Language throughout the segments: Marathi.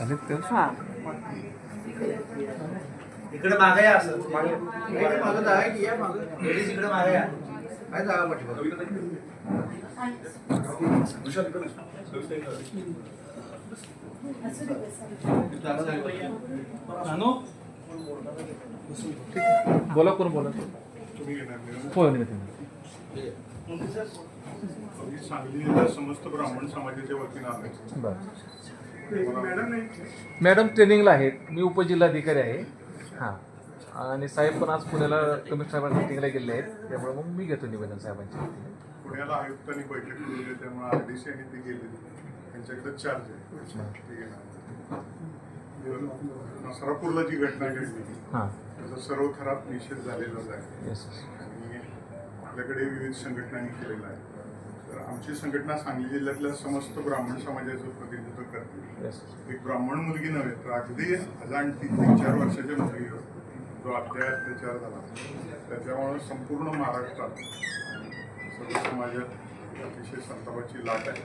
हां इकडे मागे या असं मागे मागे जागा की या मागे लेडीज इकडे मागे या काय जागा पाठवा बोला कोण बोला हो सांगली समस्त ब्राह्मण समाजाच्या वतीनं आले. मॅडम ट्रेनिंगला आहेत, मी उपजिल्हाधिकारी आहे. हां आणि साहेब पण आज पुण्याला कमिशनर मिटिंगला गेले आहेत, त्यामुळे मग मी घेतो निवेदन साहेबांच्या. पुण्याला आयुक्तांनी बैठक केली त्यामुळे RDC आणि ते गेले त्यांच्याकडे चार्ज आहे. नसरापूरला जी घटना घडली त्याचा सर्व थरात निषेध झालेलाच आहे आणि आपल्याकडे विविध संघटनांनी केलेला आहे. तर आमची संघटना सांगली जिल्ह्यातल्या समस्त ब्राह्मण समाजाचं प्रतिनिधित्व करते. एक ब्राह्मण मुलगी नव्हे तर अगदी अजाण 3-4 वर्षाच्या मुलगीवर जो अत्याचार झाला त्याच्यामुळे संपूर्ण महाराष्ट्रात सर्व समाजात अतिशय संतापाची लाट आहे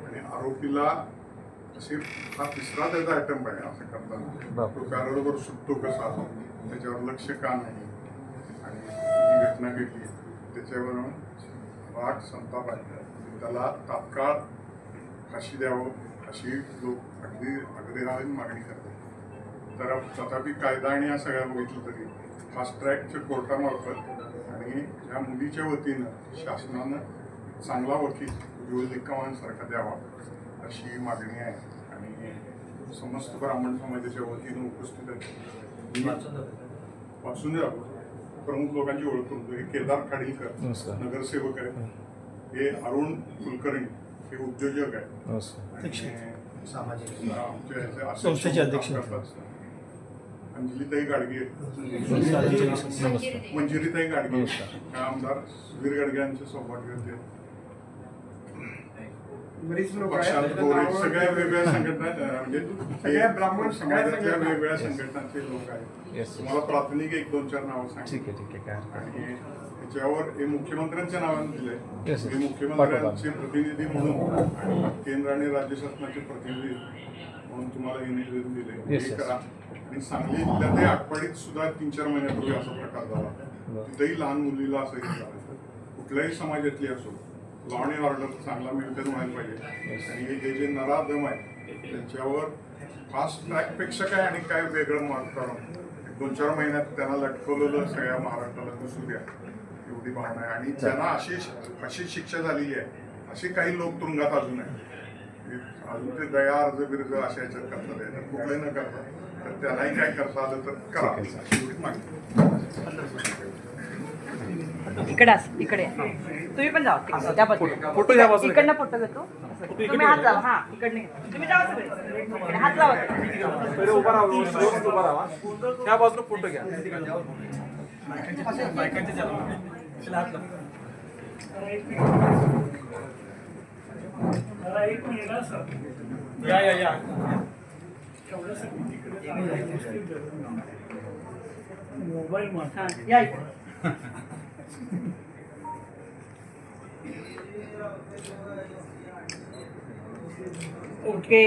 आणि आरोपीला असे हा तिसरा त्याचा अटेम्प्ट आहे असं करताना तो कारवाईवर सुटतो कसा त्याच्यावर लक्ष का नाही आणि जी घटना घडली त्याच्यावरून राग संताप आहे त्याला तात्काळ फाशी द्यावं अशी लोक अगदी मागणी करतात. तर तथापि कायदा आणि या सगळ्या बघितलं तरी फास्ट ट्रॅकच्या कोर्टामार्फत आणि ह्या मुलीच्या वतीनं शासनानं चांगला वकील युवल निकमांसारखा द्यावा अशी मागणी आहे आणि समस्त ब्राह्मण समाजाच्या वतीनं उपस्थित आहे. वाचून द्या प्रमुख लोकांची ओळख करून हे केदार खाडीलकर नगरसेवक आहेत, हे अरुण कुलकर्णी हे उद्योजक आहेत, संस्थेचे अध्यक्ष अंजलीताई गाडगे, मंजिरीताई गाडगे, आमदार सुधीर गाडगे यांचे सौभाग्य सगळ्या वेगवेगळ्या संघटना म्हणजे सगळ्या वेगवेगळ्या संघटनांचे लोक आहेत. तुम्हाला प्राथमिक 1-2-4 नावं सांगितली आणि त्याच्यावर हे मुख्यमंत्र्यांच्या नावाने दिलंय. हे मुख्यमंत्र्यांचे प्रतिनिधी म्हणून आणि केंद्र आणि राज्य शासनाचे प्रतिनिधी म्हणून तुम्हाला हे निवेदन दिले हे करा. आणि सांगली जिल्ह्यात आटपाडीत सुद्धा 3-4 महिन्यापूर्वी असा प्रकार झाला. तिथेही लहान मुलीला असं हे झालं. कुठल्याही समाजातली असो लॉ अँड ऑर्डर चांगला मेंटेन व्हायला पाहिजे आणि हे जे नराधम आहे त्यांच्यावर फास्ट ट्रॅकपेक्षा काय आणि काय वेगळं करून 2-4 महिन्यात त्यांना लटकवलेलं सगळ्या महाराष्ट्राला दिसू द्या एवढी भावना आहे. आणि त्यांना अशी शिक्षा झालेली आहे. असे काही लोक तुरुंगात अजून आहे अजून ते दया अर्ज बिर्ज अशा ह्याच्यात करतात याच्यात कुठलंही न करतात तर त्यालाही काय करता आलं तर करा अशी एवढी मागणी. इकडे तुम्ही पण जावा त्या बाजूला इकडनं फोटो घेतो तुम्ही हात लावा. हा इकडने तुम्ही जावा सगळे हात लावा उभा राहा त्या बाजूला फोटो घ्या. या मोबाईल या ओके